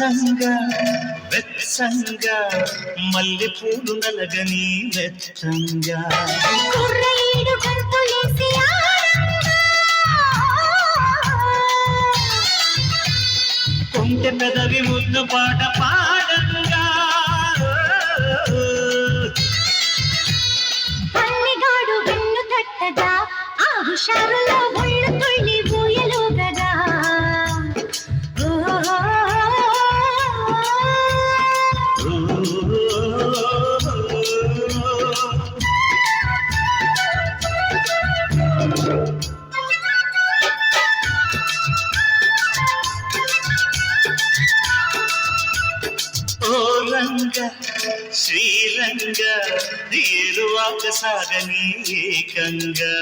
పచ్చంగా వెచ్చంగా మల్లె పూలు నలగని వెచ్చంగా కుర్రయ్యడు గంతులేసి కొంటె పెదవి ముద్దు పాట పాడంగా పల్లెగాడు వెన్ను తట్టగా ఆ హుషారులో ఒళ్ళు తుళ్ళి ఊయలుగగా ఓ రంగ శ్రీరంగ ఏరువాక సాగని ఏకంగా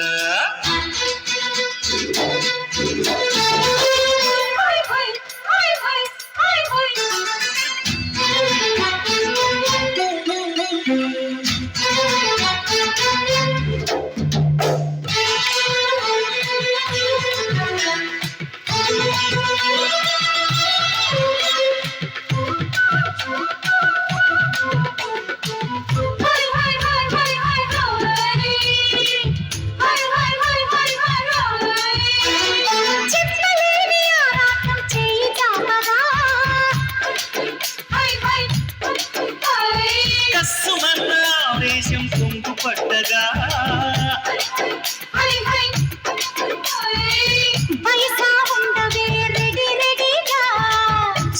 కస్సుమన్న ఆవేశం కుంగు పట్టగా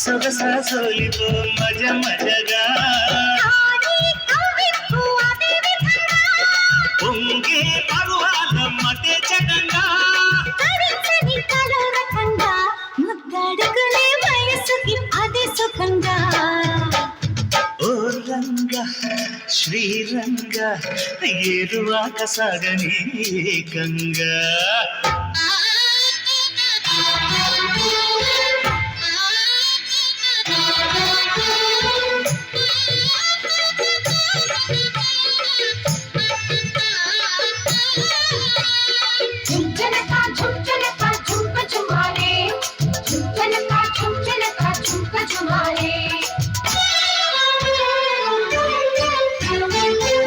సొగసా సోలితో మజ మజగా పొంగే పరువాల మతే చటంగా ముద్దడుకునే వయసుకి అదే సుఖంగా ఓ రంగ శ్రీరంగ ఏరువాక సాగని ఏకంగా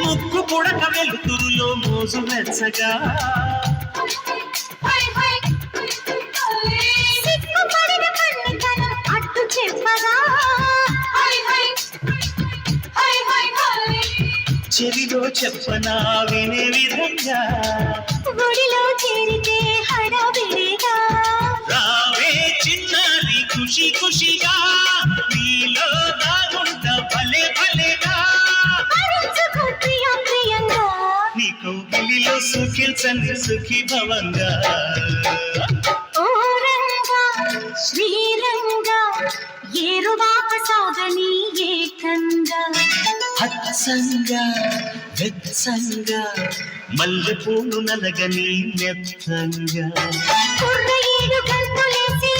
ముక్కు పుడక వెలుతురులో మోజు వెచ్చగా అట్టు చెప్పగా చెవిలో చెప్పనా వినే విధంగా గుడిలో చేరితే హడావిడిగా రావే చిన్నారి ఖుషి ఖుషిగా నీలో దాగుంట భలే భలేగా ప్రియంగా నీ కౌగిలిలో సుఖించని సుఖీ భవంగా ఓ రంగా శ్రీరంగా ఏరువాక సాగని ఏకంగా హత్సంగా వెచ్చంగా మల్లె పూలు నలగని మెత్తంగా కుర్రయ్యడు గంతులేసి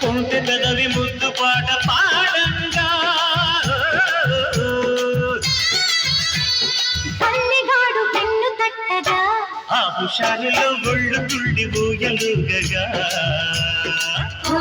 కొంటె పెదవి ముద్దు పాట పాడంగా పల్లెగాడు వెన్ను తట్టగా ఆ హుషారులో ఒళ్ళు తుళ్ళి ఊయలుగగా ఆ